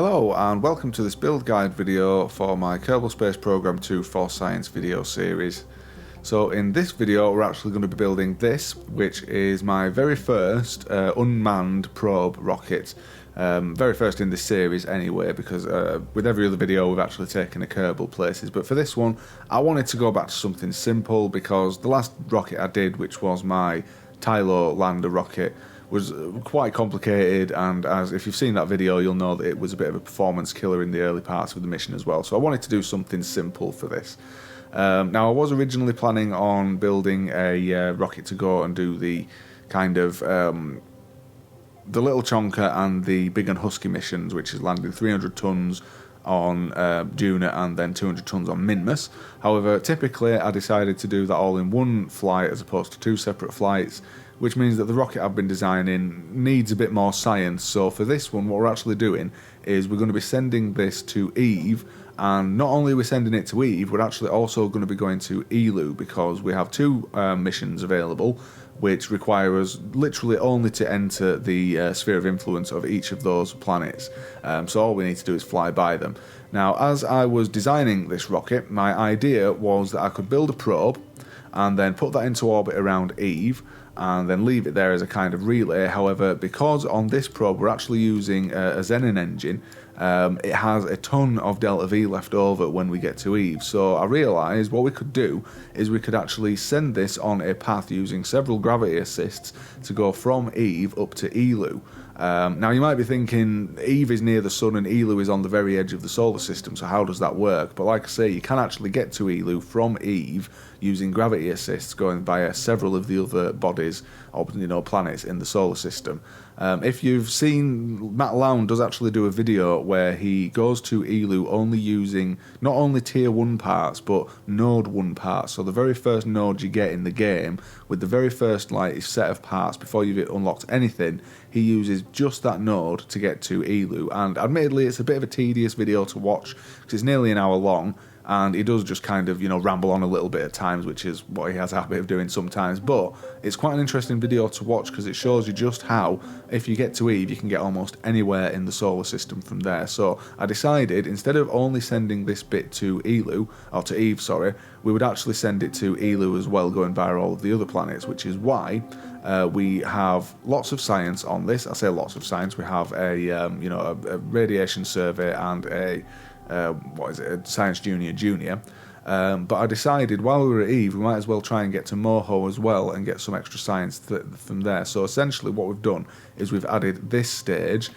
Hello and welcome to this build guide video for my Kerbal Space Program 2 for Science video series. So in this video we're actually going to be building this, which is my very first unmanned probe rocket. Very first in this series anyway, because with every other video we've actually taken a Kerbal places, but for this one I wanted to go back to something simple because the last rocket I did, which was my Tylo lander rocket, was quite complicated, and as if you've seen that video you'll know that it was a bit of a performance killer in the early parts of the mission as well, so I wanted to do something simple for this. Now I was originally planning on building a rocket to go and do the kind of the Little Chonker and the Big and Husky missions, which is landing 300 tons on Juna and then 200 tons on Minmus. However, typically I decided to do that all in one flight as opposed to two separate flights, which means that the rocket I've been designing needs a bit more science. So for this one, what we're actually doing is we're going to be sending this to Eve, and not only are we sending it to Eve, we're actually also going to be going to Eeeloo, because we have two missions available which require us literally only to enter the sphere of influence of each of those planets. So all we need to do is fly by them. Now, as I was designing this rocket, my idea was that I could build a probe and then put that into orbit around Eve, and then leave it there as a kind of relay. However, because on this probe we're actually using a Xenon engine, it has a ton of delta V left over when we get to Eve. So I realised what we could do is we could actually send this on a path using several gravity assists to go from Eve up to Eeeloo. Now you might be thinking Eve is near the sun and Eeeloo is on the very edge of the solar system, so how does that work? But like I say, you can actually get to Eeeloo from Eve using gravity assists going via several of the other bodies or planets in the solar system. If you've seen, Matt Lown does actually do a video where he goes to Eeeloo only using not only tier 1 parts but node 1 parts, so the very first node you get in the game with the very first set of parts before you've unlocked anything. He uses just that node to get to Eeeloo, and admittedly it's a bit of a tedious video to watch because it's nearly an hour long, and he does just kind of ramble on a little bit at times, which is what he has a habit of doing sometimes, but it's quite an interesting video to watch because it shows you just how, if you get to Eve, you can get almost anywhere in the solar system from there. So I decided, instead of only sending this bit to Eeeloo, or to Eve, sorry, we would actually send it to Eeeloo as well, going via all of the other planets, which is why we have lots of science on this. I say lots of science. We have a radiation survey and a Science Junior. But I decided while we were at Eve, we might as well try and get to Moho as well and get some extra science from there. So essentially what we've done is we've added this stage,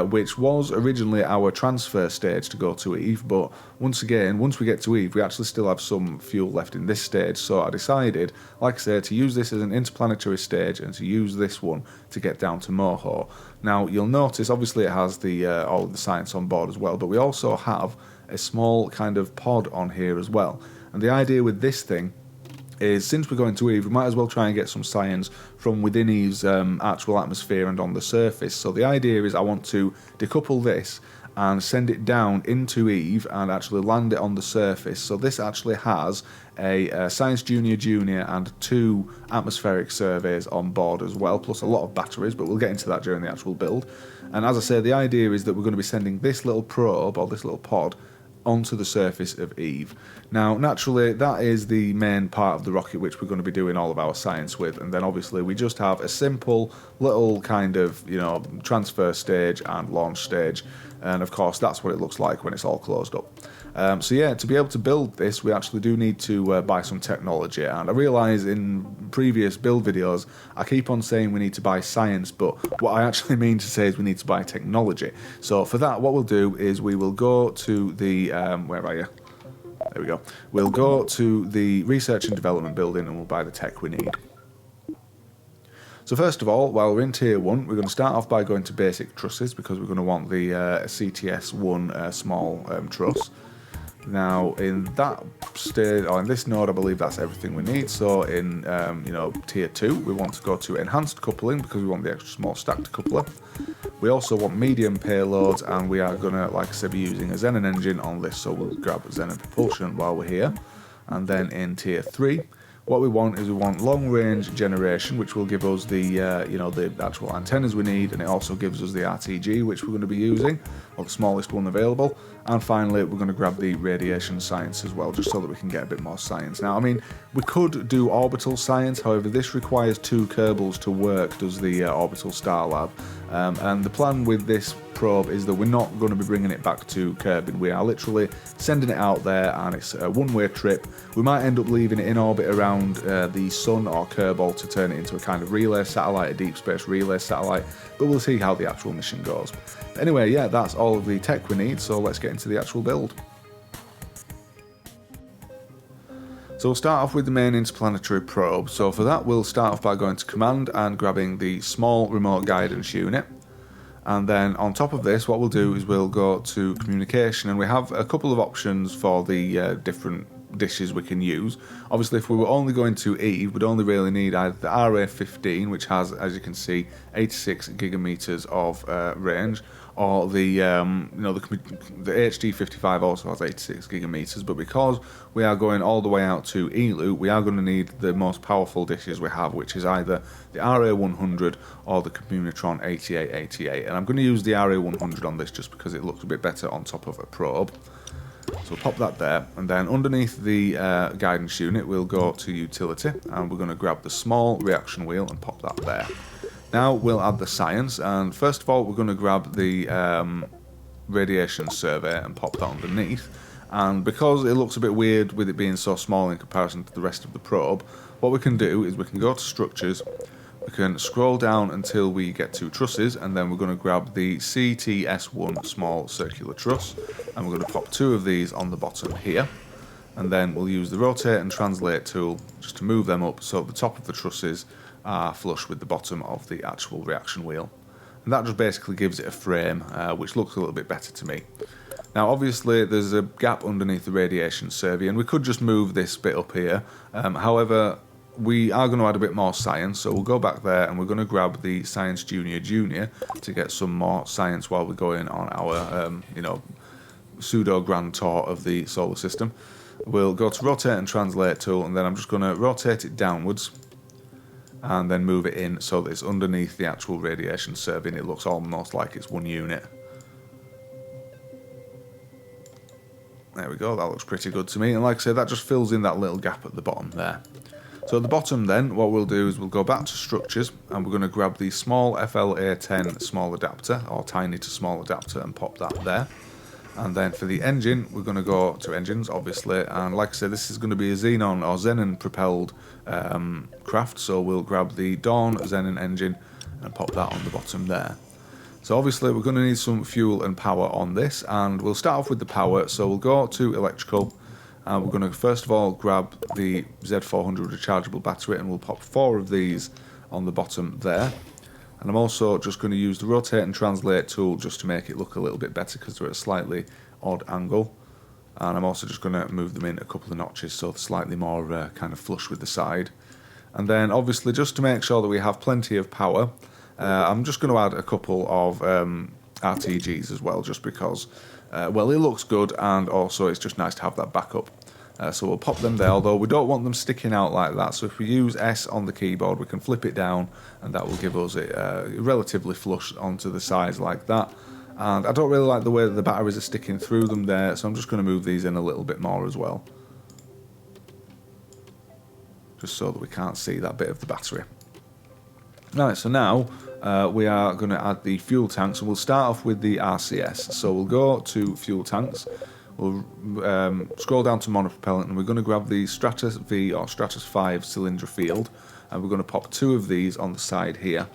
which was originally our transfer stage to go to Eve, but once we get to Eve, we actually still have some fuel left in this stage. So I decided, like I say, to use this as an interplanetary stage and to use this one to get down to Moho. Now you'll notice obviously it has all of the science on board as well, but we also have a small kind of pod on here as well. And the idea with this thing is, since we're going to Eve, we might as well try and get some science from within Eve's actual atmosphere and on the surface. So the idea is I want to decouple this and send it down into Eve and actually land it on the surface. So this actually has a Science Junior and 2 atmospheric surveys on board as well, plus a lot of batteries, but we'll get into that during the actual build. And as I say, the idea is that we're going to be sending this little probe, or this little pod, onto the surface of Eve. Now, naturally, that is the main part of the rocket which we're going to be doing all of our science with, and then obviously we just have a simple little kind of, transfer stage and launch stage, and of course that's what it looks like when it's all closed up. So yeah, to be able to build this, we actually do need to buy some technology, and I realise in previous build videos I keep on saying we need to buy science, but what I actually mean to say is we need to buy technology. So for that, what we'll do is we will go to the where are you? There we go. We'll go to the research and development building and we'll buy the tech we need. So first of all, while we're in tier 1, we're going to start off by going to basic trusses, because we're going to want the CTS1 small truss. Now in that stage, or in this node, I believe that's everything we need. So in tier 2, we want to go to enhanced coupling because we want the extra small stacked coupler. We also want medium payloads, and we are going to, like I said, be using a Xenon engine on this, so we'll grab Xenon propulsion while we're here. And then in tier 3, what we want is we want long range generation, which will give us the the actual antennas we need, and it also gives us the RTG, which we're going to be using, or the smallest one available. And finally, we're going to grab the radiation science as well, just so that we can get a bit more science. Now, I mean, we could do orbital science, however, this requires 2 Kerbals to work, does the orbital star lab. And the plan with this probe is that we're not going to be bringing it back to Kerbin. We are literally sending it out there, and it's a one-way trip. We might end up leaving it in orbit around the Sun or Kerbal to turn it into a kind of relay satellite, a deep space relay satellite, but we'll see how the actual mission goes. But anyway, yeah, that's all of the tech we need, so let's get into the actual build. So we'll start off with the main interplanetary probe. So for that, we'll start off by going to command and grabbing the small remote guidance unit. And then on top of this, what we'll do is we'll go to communication, and we have a couple of options for the different dishes we can use. Obviously, if we were only going to Eve, we'd only really need either the RA15, which has, as you can see, 86 gigameters of range, or the the HD55 also has 86 gigameters. But because we are going all the way out to Eeeloo, we are going to need the most powerful dishes we have, which is either the RA100 or the Communitron 8888. And I'm going to use the RA100 on this just because it looks a bit better on top of a probe. So we'll pop that there, and then underneath the guidance unit we'll go to utility, and we're going to grab the small reaction wheel and pop that there. Now we'll add the science, and first of all we're going to grab the radiation survey and pop that underneath. And because it looks a bit weird with it being so small in comparison to the rest of the probe, what we can do is we can go to structures, we can scroll down until we get to trusses, and then we're going to grab the CTS1 small circular truss, and we're going to pop 2 of these on the bottom here. And then we'll use the rotate and translate tool just to move them up so the top of the trusses are flush with the bottom of the actual reaction wheel. And that just basically gives it a frame, which looks a little bit better to me. Now obviously there's a gap underneath the radiation survey, and we could just move this bit up here. However, we are going to add a bit more science, so we'll go back there and we're going to grab the Science Junior to get some more science while we're going on our pseudo grand tour of the solar system. We'll go to rotate and translate tool, and then I'm just going to rotate it downwards and then move it in so that it's underneath the actual radiation survey, and it looks almost like it's one unit. There we go, that looks pretty good to me, and like I said, that just fills in that little gap at the bottom there. So at the bottom then, what we'll do is we'll go back to structures, and we're going to grab the small FLA10 small adapter, or tiny to small adapter, and pop that there. And then for the engine, we're going to go to engines, obviously, and like I said, this is going to be a Xenon or Xenon propelled craft, so we'll grab the Dawn Xenon engine and pop that on the bottom there. So obviously we're going to need some fuel and power on this, and we'll start off with the power. So we'll go to electrical, and we're going to first of all grab the Z400 rechargeable battery, and we'll pop 4 of these on the bottom there. And I'm also just going to use the rotate and translate tool just to make it look a little bit better because they're at a slightly odd angle. And I'm also just going to move them in a couple of notches so they're slightly more kind of flush with the side. And then obviously, just to make sure that we have plenty of power, I'm just going to add a couple of RTGs as well, just because, well, it looks good, and also it's just nice to have that backup. So we'll pop them there, although we don't want them sticking out like that. So if we use S on the keyboard, we can flip it down, and that will give us it relatively flush onto the sides like that. And I don't really like the way that the batteries are sticking through them there, so I'm just going to move these in a little bit more as well, just so that we can't see that bit of the battery. Right, so now we are going to add the fuel tanks, and we'll start off with the RCS. So we'll go to fuel tanks. We'll scroll down to monopropellant, and we're going to grab the Stratus V or Stratus 5 cylinder field, and we're going to pop 2 of these on the side here.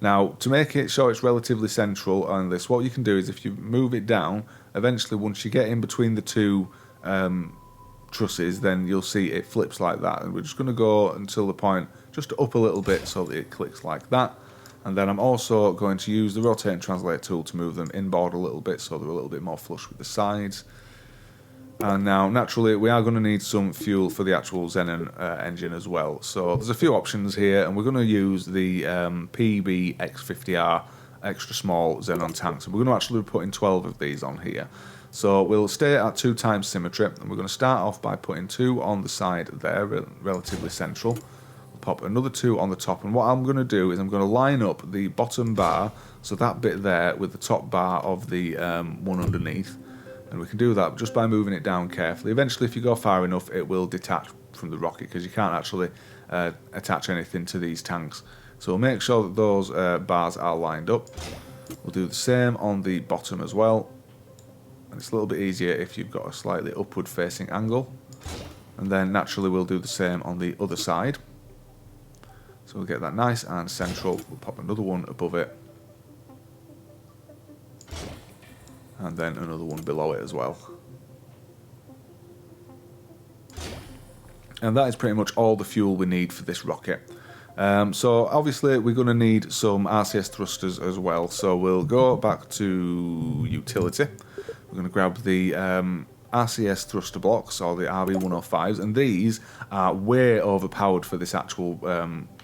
Now, to make it sure it's relatively central on this, what you can do is if you move it down, eventually once you get in between the 2 trusses, then you'll see it flips like that, and we're just going to go until the point just up a little bit so that it clicks like that. And then I'm also going to use the rotate and translate tool to move them inboard a little bit so they're a little bit more flush with the sides. And now, naturally, we are going to need some fuel for the actual Xenon engine as well. So there's a few options here, and we're going to use the PBX50R extra small xenon tanks, and we're going to actually be putting 12 of these on here. So we'll stay at 2 times symmetry, and we're going to start off by putting 2 on the side there, relatively central. We'll pop another 2 on the top, and what I'm going to do is I'm going to line up the bottom bar, so that bit there, with the top bar of the one underneath. And we can do that just by moving it down carefully. Eventually, if you go far enough, it will detach from the rocket, because you can't actually attach anything to these tanks. So we'll make sure that those bars are lined up. We'll do the same on the bottom as well. And it's a little bit easier if you've got a slightly upward facing angle. And then naturally we'll do the same on the other side. So we'll get that nice and central. We'll pop another one above it. And then another one below it as well. And that is pretty much all the fuel we need for this rocket. So obviously we're going to need some RCS thrusters as well. So we'll go back to utility. We're going to grab the RCS thruster blocks, or the RB105s, and these are way overpowered for this actual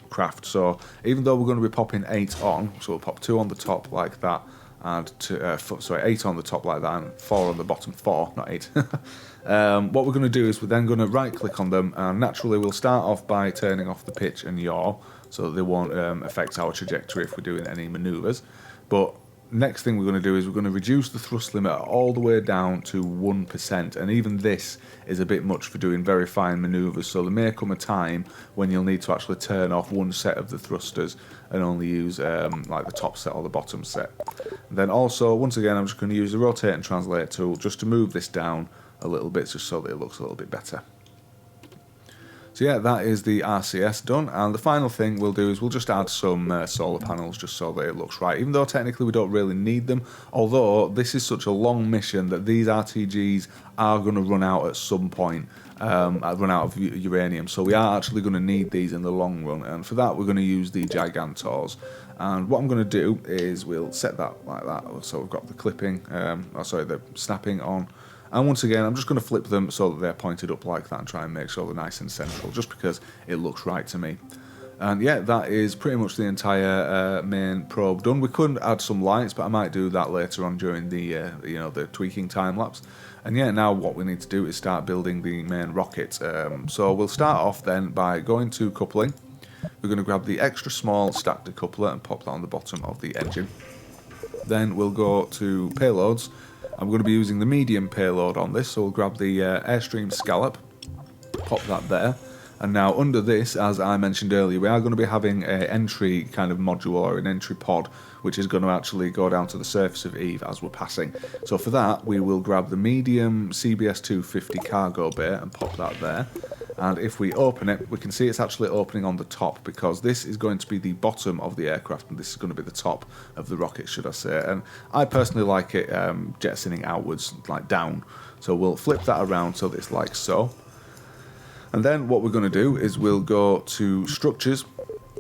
craft. So even though we're going to be popping 8 on, so we'll pop 2 on the top like that, and 8 on the top like that, and 4 on the bottom. 4, not 8. What we're going to do is we're then going to right click on them, and naturally we'll start off by turning off the pitch and yaw, so that they won't affect our trajectory if we're doing any manoeuvres. But next thing we're going to do is we're going to reduce the thrust limit all the way down to 1%, and even this is a bit much for doing very fine manoeuvres, so there may come a time when you'll need to actually turn off one set of the thrusters and only use like the top set or the bottom set. And then also, once again, I'm just going to use the rotate and translate tool just to move this down a little bit, just so that it looks a little bit better. So yeah, that is the RCS done, and the final thing we'll do is we'll just add some solar panels just so that it looks right, even though technically we don't really need them, although this is such a long mission that these RTGs are going to run out at some point, run out of uranium, so we are actually going to need these in the long run, and for that we're going to use the Gigantors. And what I'm going to do is we'll set that like that, so we've got the clipping, the snapping on. And once again, I'm just going to flip them so that they're pointed up like that and try and make sure they're nice and central, just because it looks right to me. And yeah, that is pretty much the entire main probe done. We could add some lights, but I might do that later on during the the tweaking time lapse. And yeah, now what we need to do is start building the main rocket. So we'll start off then by going to coupling. We're going to grab the extra small stack decoupler and pop that on the bottom of the engine. Then we'll go to payloads. I'm going to be using the medium payload on this, so we'll grab the Airstream Scallop, pop that there, and now under this, as I mentioned earlier, we are going to be having an entry kind of module, or an entry pod, which is going to actually go down to the surface of Eve as we're passing. So for that, we will grab the medium CBS-250 cargo bay and pop that there. And if we open it, we can see it's actually opening on the top, because this is going to be the bottom of the aircraft and this is going to be the top of the rocket, should I say. And I personally like it jettisoning outwards, like down. So we'll flip that around so that it's like so. And then what we're going to do is we'll go to structures.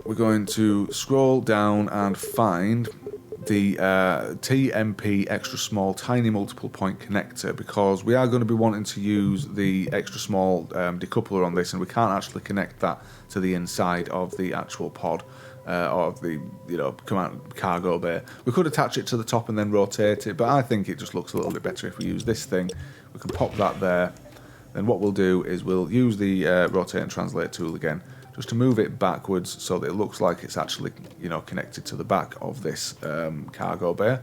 We're going to scroll down and find the TMP extra small tiny multiple point connector, because we are going to be wanting to use the extra small decoupler on this, and we can't actually connect that to the inside of the actual pod or the command cargo bay. We could attach it to the top and then rotate it, but I think it just looks a little bit better if we use this thing. We can pop that there. Then what we'll do is we'll use the rotate and translate tool again, just to move it backwards so that it looks like it's actually connected to the back of this cargo bay.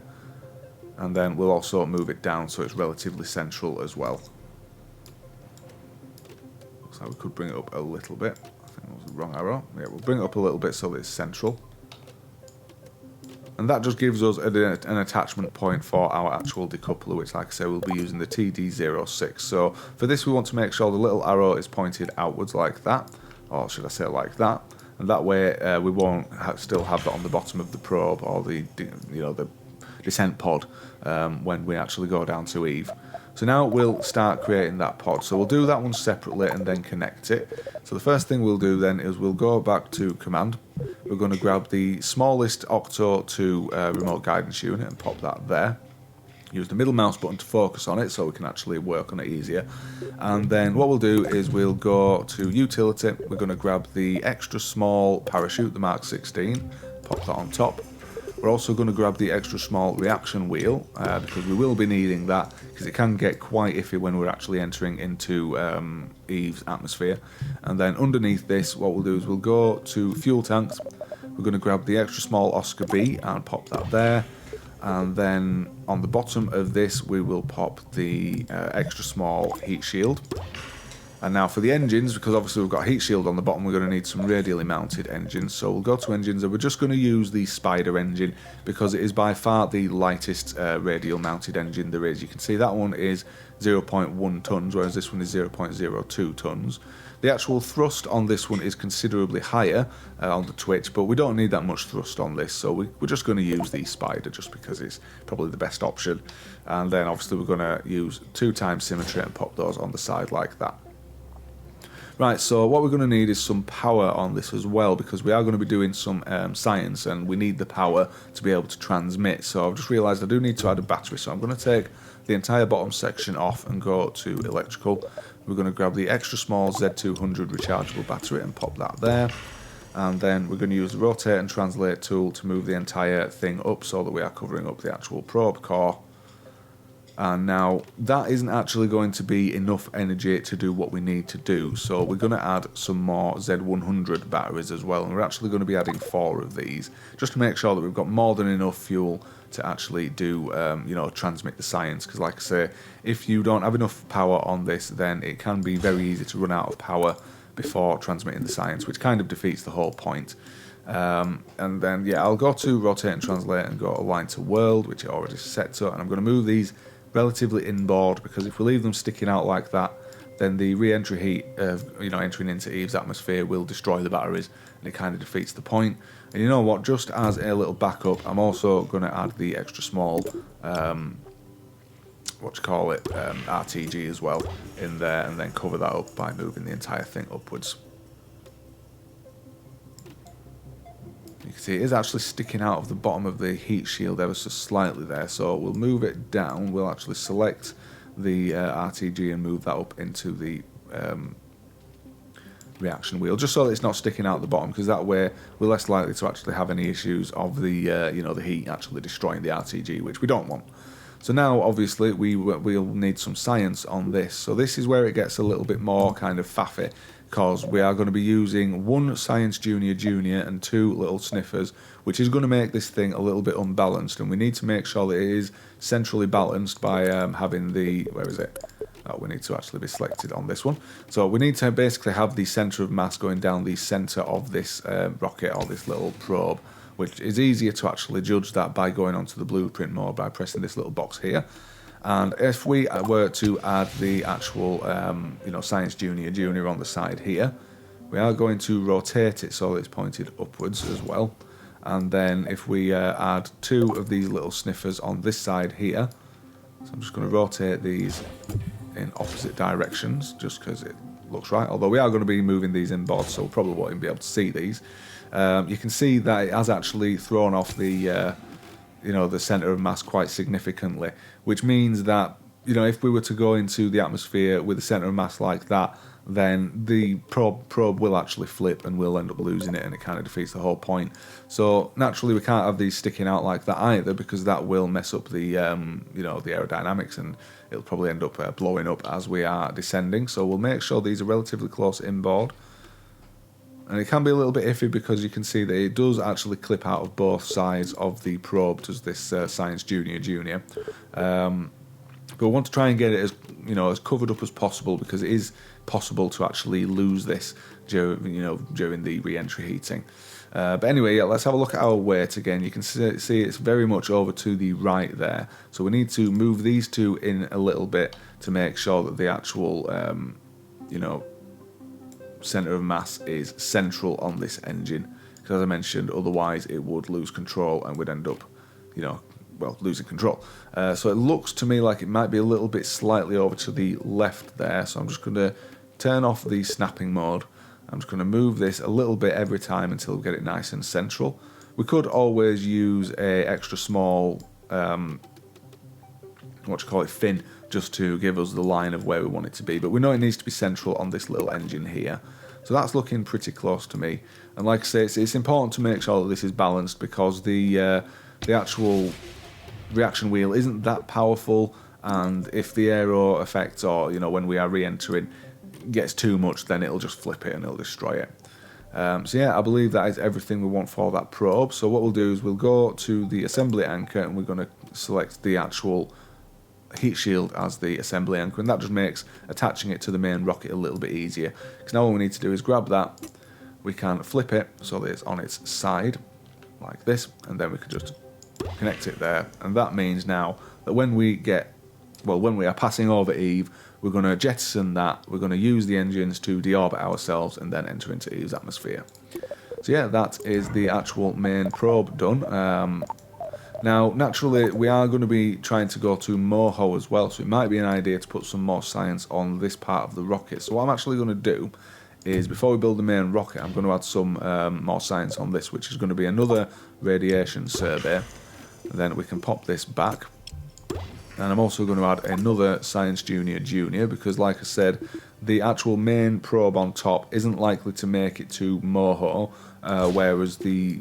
And then we'll also move it down so it's relatively central as well. Looks like we could bring it up a little bit. I think that was the wrong arrow. Yeah, we'll bring it up a little bit so that it's central. And that just gives us an attachment point for our actual decoupler, which, like I say, we'll be using the TD06. So for this, we want to make sure the little arrow is pointed outwards like that, or should I say like that, and that way we won't still have that on the bottom of the probe or the descent pod when we actually go down to Eve. So now we'll start creating that pod. So we'll do that one separately and then connect it. So the first thing we'll do then is we'll go back to command. We're going to grab the smallest Octo 2 remote guidance unit and pop that there. Use the middle mouse button to focus on it so we can actually work on it easier. And then what we'll do is we'll go to utility. We're going to grab the extra small parachute, the Mark 16, pop that on top. We're also going to grab the extra small reaction wheel because we will be needing that, because it can get quite iffy when we're actually entering into Eve's atmosphere. And then underneath this, what we'll do is we'll go to fuel tanks. We're going to grab the extra small Oscar B and pop that there. And then on the bottom of this, we will pop the extra small heat shield. And now for the engines, because obviously we've got a heat shield on the bottom, we're going to need some radially mounted engines. So we'll go to engines, and we're just going to use the Spider engine because it is by far the lightest radial mounted engine there is. You can see that one is 0.1 tons, whereas this one is 0.02 tons. The actual thrust on this one is considerably higher on the Twitch, but we don't need that much thrust on this, so we're just going to use the Spider just because it's probably the best option. And then obviously we're going to use 2x symmetry and pop those on the side like that. Right, so what we're going to need is some power on this as well, because we are going to be doing some science and we need the power to be able to transmit. So I've just realised I do need to add a battery, so I'm going to take the entire bottom section off and go to electrical. We're going to grab the extra small Z200 rechargeable battery and pop that there. And then we're going to use the rotate and translate tool to move the entire thing up so that we are covering up the actual probe core. And now that isn't actually going to be enough energy to do what we need to do, so we're going to add some more Z100 batteries as well, and we're actually going to be adding 4 of these just to make sure that we've got more than enough fuel to actually do, transmit the science. Because like I say, if you don't have enough power on this, then it can be very easy to run out of power before transmitting the science, which kind of defeats the whole point. And then yeah, I'll go to rotate and translate and go align to world, which it already set to, and I'm going to move these relatively inboard, because if we leave them sticking out like that, then the re-entry heat entering into Eve's atmosphere will destroy the batteries, and it kind of defeats the point. And you know what, just as a little backup, I'm also going to add the extra small RTG as well in there, and then cover that up by moving the entire thing upwards. You can see it is actually sticking out of the bottom of the heat shield ever so slightly there, so we'll move it down. We'll actually select the RTG and move that up into the reaction wheel, just so that it's not sticking out the bottom, because that way we're less likely to actually have any issues of the the heat actually destroying the RTG, which we don't want. So now obviously we'll need some science on this. So this is where it gets a little bit more kind of faffy, because we are going to be using 1 Science Junior and 2 little sniffers, which is going to make this thing a little bit unbalanced, and we need to make sure that it is centrally balanced by having the, where is it? Oh, we need to actually be selected on this one. So we need to basically have the centre of mass going down the centre of this rocket, or this little probe, which is easier to actually judge that by going onto the blueprint mode by pressing this little box here. And if we were to add the actual, Science Junior on the side here, we are going to rotate it so that it's pointed upwards as well. And then if we add 2 of these little sniffers on this side here, so I'm just going to rotate these in opposite directions just because it looks right. Although we are going to be moving these inboard, so we probably won't even be able to see these. You can see that it has actually thrown off the the centre of mass quite significantly, which means that, if we were to go into the atmosphere with a centre of mass like that, then the probe will actually flip and we'll end up losing it, and it kind of defeats the whole point. So naturally we can't have these sticking out like that either, because that will mess up the the aerodynamics, and it'll probably end up blowing up as we are descending. So we'll make sure these are relatively close inboard. And it can be a little bit iffy because you can see that it does actually clip out of both sides of the probe, does this Science Junior. But we want to try and get it as covered up as possible, because it is possible to actually lose this during the re-entry heating. But anyway, yeah, let's have a look at our weight again. You can see it's very much over to the right there. So we need to move these 2 in a little bit to make sure that the actual centre of mass is central on this engine, because as I mentioned, otherwise it would lose control and would end up losing control. So it looks to me like it might be a little bit slightly over to the left there, so I'm just going to turn off the snapping mode. I'm just going to move this a little bit every time until we get it nice and central. We could always use a extra small fin, just to give us the line of where we want it to be, but we know it needs to be central on this little engine here. So that's looking pretty close to me. And like I say, it's important to make sure that this is balanced, because the the actual reaction wheel isn't that powerful, and if the aero effect, or when we are re-entering, gets too much, then it'll just flip it and it'll destroy it. So yeah, I believe that is everything we want for that probe. So what we'll do is we'll go to the assembly anchor, and we're going to select the actual heat shield as the assembly anchor, and that just makes attaching it to the main rocket a little bit easier, because now all we need to do is grab that, we can flip it so that it's on its side like this, and then we can just connect it there. And that means now that when we are passing over Eve, we're going to jettison that, we're going to use the engines to deorbit ourselves and then enter into Eve's atmosphere. So yeah, that is the actual main probe done. Now, naturally, we are going to be trying to go to MOHO as well, so it might be an idea to put some more science on this part of the rocket. So what I'm actually going to do is, before we build the main rocket, I'm going to add some more science on this, which is going to be another radiation survey. And then we can pop this back. And I'm also going to add another Science Junior, because like I said, the actual main probe on top isn't likely to make it to MOHO, whereas the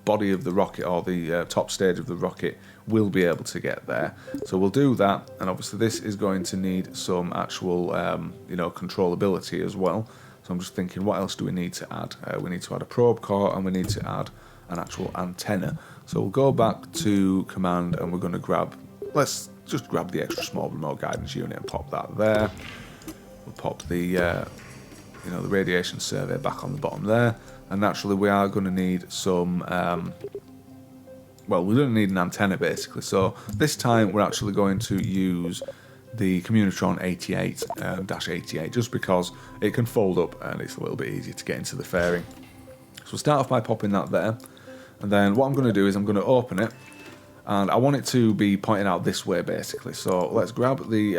body of the rocket, or the top stage of the rocket, will be able to get there. So we'll do that, and obviously this is going to need some actual controllability as well. So I'm just thinking, what else do we need to add? We need to add a probe core, and we need to add an actual antenna. So we'll go back to command, and we're going to let's just grab the extra small remote guidance unit and pop that there. We'll pop the the radiation survey back on the bottom there. And naturally we are going to need some, we're going to need an antenna basically. So this time we're actually going to use the Communitron 88-88, just because it can fold up and it's a little bit easier to get into the fairing. So we'll start off by popping that there. And then what I'm going to do is I'm going to open it. And I want it to be pointing out this way basically. So let's grab the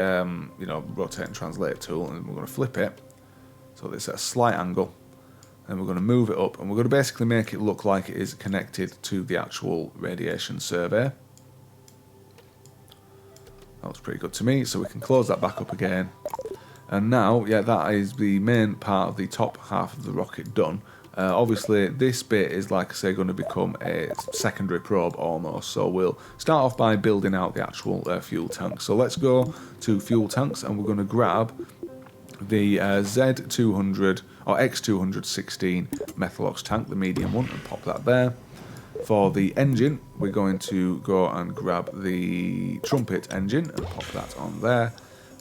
rotate and translate tool, and we're going to flip it so that it's at a slight angle. And we're going to move it up, and we're going to basically make it look like it is connected to the actual radiation survey. That looks pretty good to me, so we can close that back up again. And now, yeah, that is the main part of the top half of the rocket done. Obviously, this bit is, like I say, going to become a secondary probe almost. So we'll start off by building out the actual fuel tank. So let's go to fuel tanks, and we're going to grab the Z200 or X216 Methalox tank, the medium one, and pop that there. For the engine, we're going to go and grab the trumpet engine and pop that on there.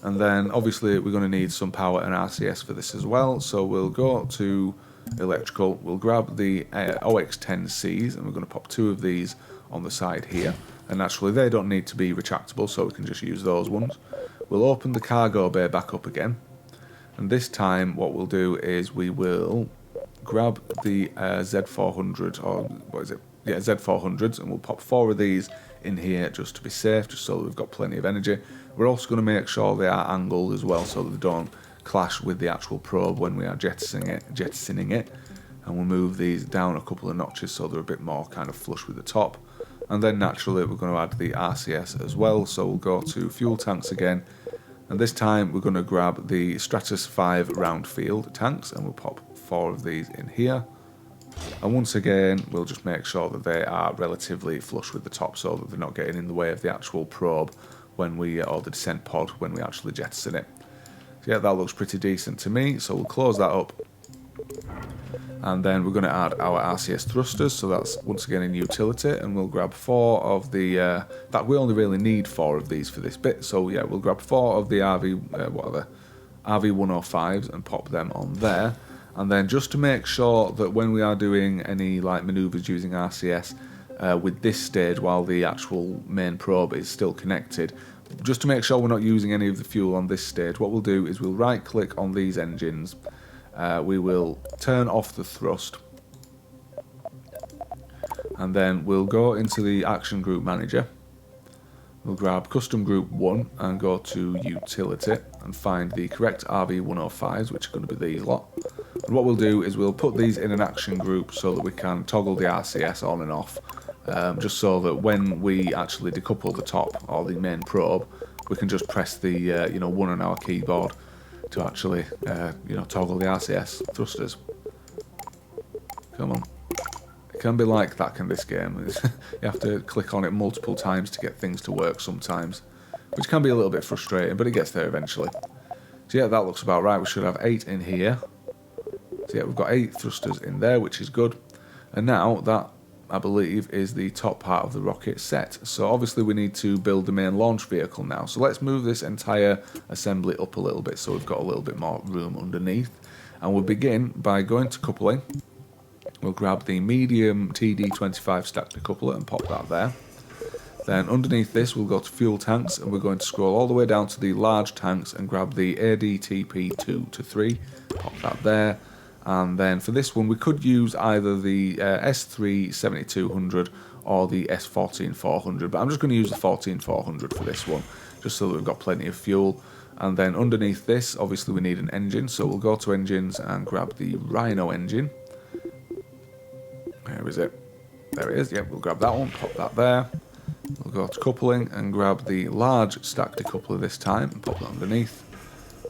And then obviously we're going to need some power and RCS for this as well. So we'll go to electrical, we'll grab the OX10Cs, and we're going to pop two of these on the side here. And naturally they don't need to be retractable, so we can just use those ones. We'll open the cargo bay back up again. And this time what we'll do is we will grab the Z400, or what is it? Yeah, Z400s, and we'll pop four of these in here just to be safe, just so that we've got plenty of energy. We're also going to make sure they are angled as well, so that they don't clash with the actual probe when we are jettisoning it. And we'll move these down a couple of notches so they're a bit more kind of flush with the top. And then naturally we're going to add the RCS as well, so we'll go to fuel tanks again. And this time we're going to grab the Stratus 5 round field tanks, and we'll pop four of these in here. And once again, we'll just make sure that they are relatively flush with the top, so that they're not getting in the way of the actual probe when we, or the descent pod, when we actually jettison it. So yeah, that looks pretty decent to me, so we'll close that up. And then we're going to add our RCS thrusters, so that's once again in utility, and we'll grab four of the, in fact we only really need four of these for this bit, so yeah, we'll grab four of the RV105s and pop them on there. And then just to make sure that when we are doing any like manoeuvres using RCS with this stage while the actual main probe is still connected, just to make sure we're not using any of the fuel on this stage, what we'll do is we'll right click on these engines, we will turn off the thrust, and then we'll go into the action group manager. We'll grab custom group 1 and go to utility and find the correct RV105s, which are going to be these lot. And what we'll do is we'll put these in an action group so that we can toggle the RCS on and off, just so that when we actually decouple the top or the main probe, we can just press the 1 on our keyboard to actually toggle the RCS thrusters. Come on. It can be like that in this game. You have to click on it multiple times to get things to work sometimes, which can be a little bit frustrating, but it gets there eventually. So yeah, that looks about right. We should have 8 in here. So yeah, we've got 8 thrusters in there, which is good. And now that, I believe, is the top part of the rocket set. So obviously we need to build the main launch vehicle now. So let's move this entire assembly up a little bit so we've got a little bit more room underneath. And we'll begin by going to coupling. We'll grab the medium TD25 stack decoupler and pop that there. Then underneath this we'll go to fuel tanks, and we're going to scroll all the way down to the large tanks and grab the ADTP2 to 3, pop that there. And then for this one we could use either the S3 7200 or the S14 400, but I'm just going to use the 14 400 for this one, just so that we've got plenty of fuel. And then underneath this obviously we need an engine, so we'll go to engines and grab the Rhino engine. Where is it? There it is. Yep, we'll grab that one, pop that there. We'll go to coupling and grab the large stack decoupler this time and pop that underneath.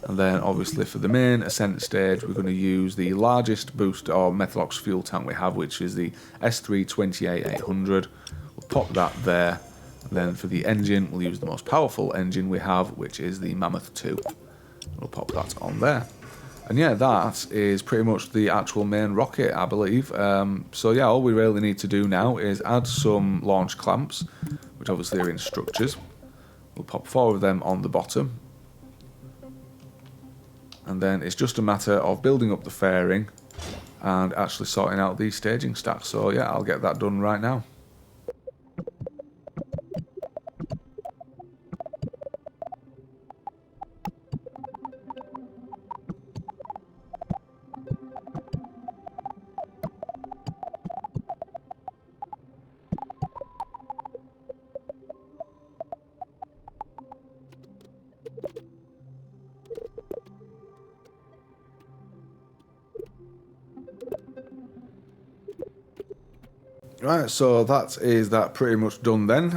And then obviously for the main ascent stage we're going to use the largest boost or Methalox fuel tank we have, which is the S3 28800. We'll pop that there. And then for the engine we'll use the most powerful engine we have, which is the Mammoth 2. We'll pop that on there. And yeah, that is pretty much the actual main rocket, I believe. So yeah, all we really need to do now is add some launch clamps, which obviously are in structures. We'll pop 4 of them on the bottom. And then it's just a matter of building up the fairing and actually sorting out the staging stack. So yeah, I'll get that done right now. Right, so that is that pretty much done then.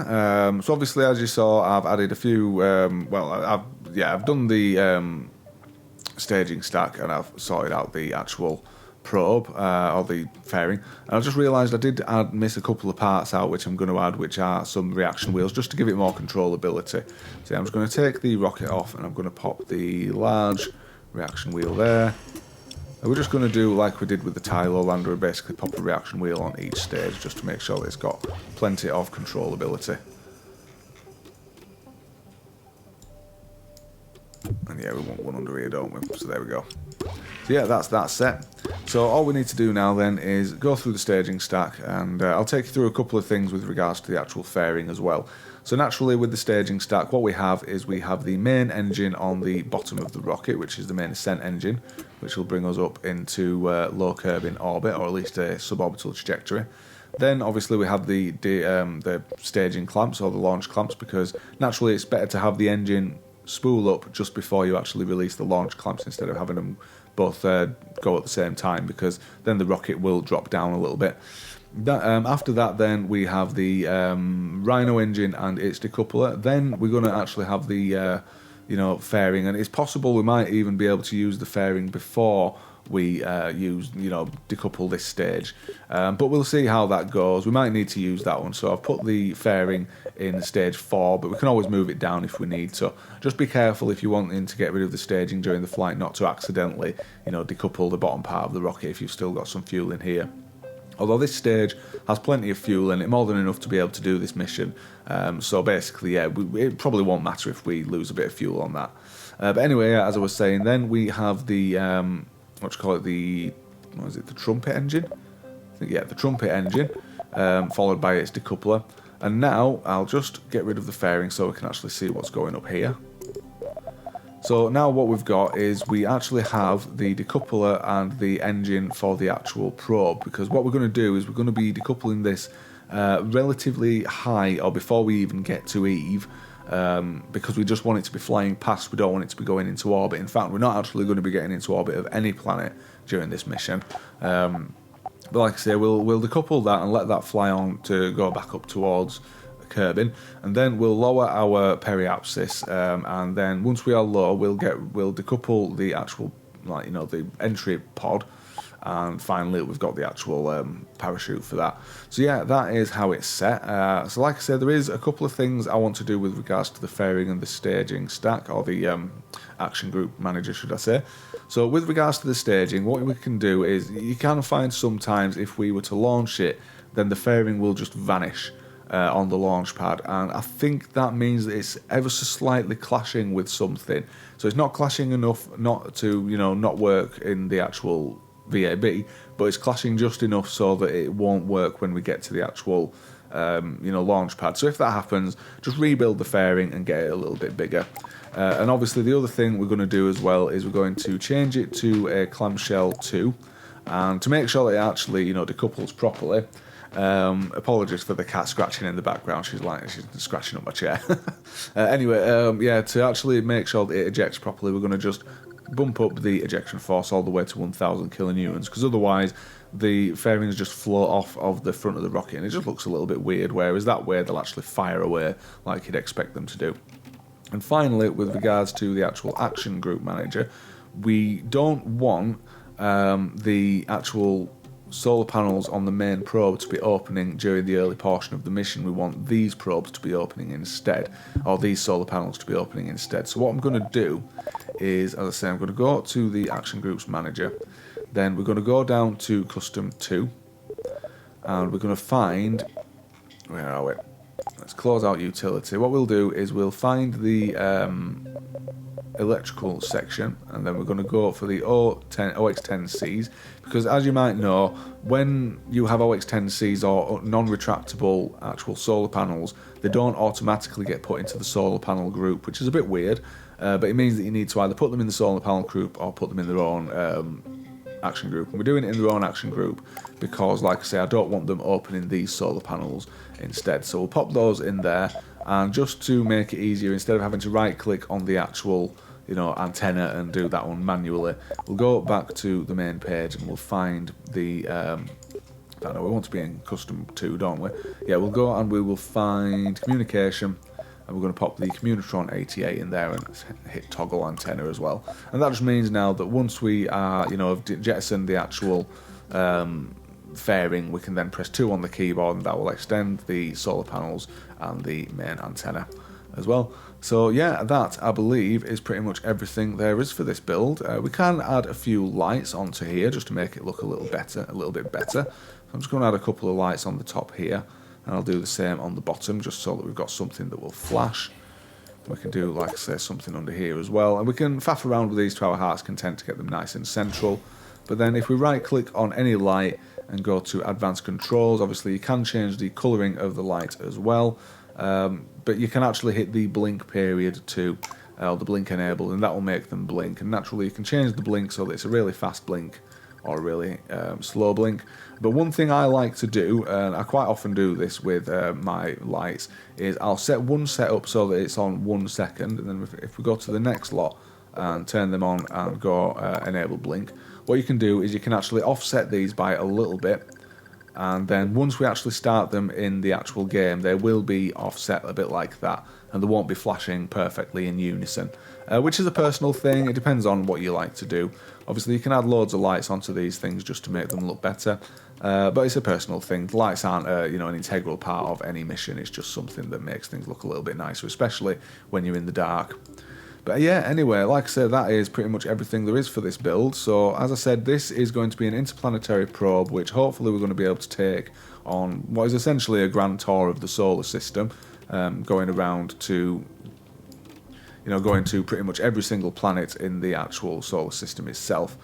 So obviously, as you saw, I've added a few. I've done the staging stack and I've sorted out the actual probe or the fairing. And I just realised I did miss a couple of parts out, which I'm going to add, which are some reaction wheels, just to give it more controllability. So I'm just going to take the rocket off and I'm going to pop the large reaction wheel there. And we're just going to do like we did with the Tylo lander, and basically pop a reaction wheel on each stage just to make sure that it's got plenty of controllability. And yeah, we want one under here, don't we? So there we go. So yeah, that's that set. So all we need to do now then is go through the staging stack, and I'll take you through a couple of things with regards to the actual fairing as well. So naturally with the staging stack, what we have is we have the main engine on the bottom of the rocket, which is the main ascent engine, which will bring us up into low curb in orbit, or at least a suborbital trajectory. Then obviously we have the staging clamps or the launch clamps, because naturally it's better to have the engine spool up just before you actually release the launch clamps instead of having them both go at the same time, because then the rocket will drop down a little bit. After that then we have the Rhino engine and its decoupler. Then we're going to actually have the fairing, and it's possible we might even be able to use the fairing before we decouple this stage, but we'll see how that goes. We might need to use that one, so I've put the fairing in stage 4, but we can always move it down if we need to. Just be careful if you're wanting to get rid of the staging during the flight, not to accidentally decouple the bottom part of the rocket if you've still got some fuel in here. Although this stage has plenty of fuel in it, more than enough to be able to do this mission. So basically, yeah, it probably won't matter if we lose a bit of fuel on that. But anyway, as I was saying, then we have the, the trumpet engine? I think, yeah, the trumpet engine, followed by its decoupler. And now I'll just get rid of the fairing so we can actually see what's going up here. So now what we've got is we actually have the decoupler and the engine for the actual probe, because what we're going to do is we're going to be decoupling this relatively high, or before we even get to Eve, because we just want it to be flying past, we don't want it to be going into orbit. In fact, we're not actually going to be getting into orbit of any planet during this mission. But like I say, we'll decouple that and let that fly on to go back up towards Kerbin, and then we'll lower our periapsis, and then once we are low, we'll decouple the actual, the entry pod, and finally we've got the actual parachute for that. So yeah, that is how it's set. So like I said, there is a couple of things I want to do with regards to the fairing and the staging stack, or the action group manager, should I say. So with regards to the staging, what we can do is, you can find sometimes if we were to launch it, then the fairing will just vanish on the launch pad, and I think that means that it's ever so slightly clashing with something. So it's not clashing enough not to, not work in the actual VAB, but it's clashing just enough so that it won't work when we get to the actual launch pad. So if that happens, just rebuild the fairing and get it a little bit bigger. And obviously the other thing we're going to do as well is we're going to change it to a clamshell 2, and to make sure that it actually decouples properly. Apologies for the cat scratching in the background. She's scratching up my chair. Anyway, to actually make sure that it ejects properly, we're going to just bump up the ejection force all the way to 1000 kilonewtons, because otherwise the fairings just float off of the front of the rocket and it just looks a little bit weird, whereas that way they'll actually fire away like you'd expect them to do. And finally, with regards to the actual action group manager, we don't want the actual solar panels on the main probe to be opening during the early portion of the mission. We want these probes to be opening instead, or these solar panels to be opening instead. So what I'm going to do is, as I say, I'm going to go to the action groups manager, then we're going to go down to custom 2, and we're going to find, where are we? Let's close out utility. What we'll do is we'll find the electrical section, and then we're going to go for the OX10Cs, because as you might know, when you have OX10Cs or non-retractable actual solar panels, they don't automatically get put into the solar panel group, which is a bit weird, but it means that you need to either put them in the solar panel group or put them in their own action group. And we're doing it in their own action group because, like I say, I don't want them opening these solar panels instead. So we'll pop those in there, and just to make it easier, instead of having to right click on the actual antenna and do that one manually, we'll go back to the main page and we'll find the I don't know, we want to be in custom 2, don't we? Yeah, we'll go and we will find communication, and we're going to pop the Communitron 88 in there and hit toggle antenna as well. And that just means now that once we are, have jettisoned the actual fairing, we can then press 2 on the keyboard, and that will extend the solar panels and the main antenna as well. So yeah, that I believe is pretty much everything there is for this build. We can add a few lights onto here just to make it look a little bit better. So I'm just going to add a couple of lights on the top here, and I'll do the same on the bottom, just so that we've got something that will flash. We can do, like I say, something under here as well, and we can faff around with these to our heart's content to get them nice and central. But then if we right click on any light and go to advanced controls, obviously you can change the colouring of the light as well, but you can actually hit the blink period too, or the blink enable, and that will make them blink. And naturally you can change the blink so that it's a really fast blink or a really slow blink. But one thing I like to do, and I quite often do this with my lights, is I'll set one setup so that it's on 1 second, and then if we go to the next lot and turn them on and go enable blink, what you can do is you can actually offset these by a little bit, and then once we actually start them in the actual game, they will be offset a bit like that, and they won't be flashing perfectly in unison, which is a personal thing. It depends on what you like to do. Obviously you can add loads of lights onto these things just to make them look better, but it's a personal thing. The lights aren't an integral part of any mission. It's just something that makes things look a little bit nicer, especially when you're in the dark. But yeah, anyway, like I said, that is pretty much everything there is for this build. So as I said, this is going to be an interplanetary probe, which hopefully we're going to be able to take on what is essentially a grand tour of the solar system, going around to, going to pretty much every single planet in the actual solar system itself,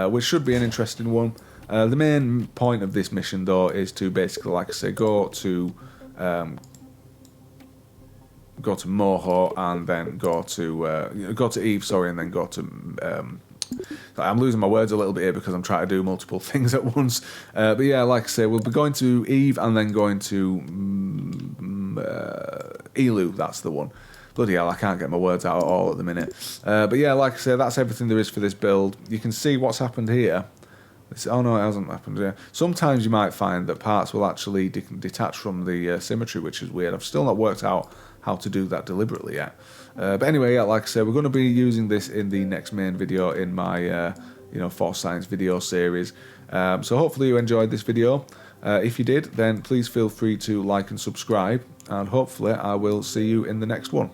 which should be an interesting one. The main point of this mission, though, is to basically, like I say, go to Moho, and then go to Eve, and then go to I'm losing my words a little bit here because I'm trying to do multiple things at once, but yeah, like I say, we'll be going to Eve and then going to Eeeloo. That's the one. Bloody hell, I can't get my words out at all at the minute. But yeah, like I say, that's everything there is for this build. You can see what's happened here. Oh no, it hasn't happened here. Sometimes you might find that parts will actually detach from the symmetry, which is weird. I've still not worked out how to do that deliberately yet. But anyway, yeah, like I said, we're going to be using this in the next main video in my Force Science video series. So hopefully you enjoyed this video. If you did, then please feel free to like and subscribe, and hopefully I will see you in the next one.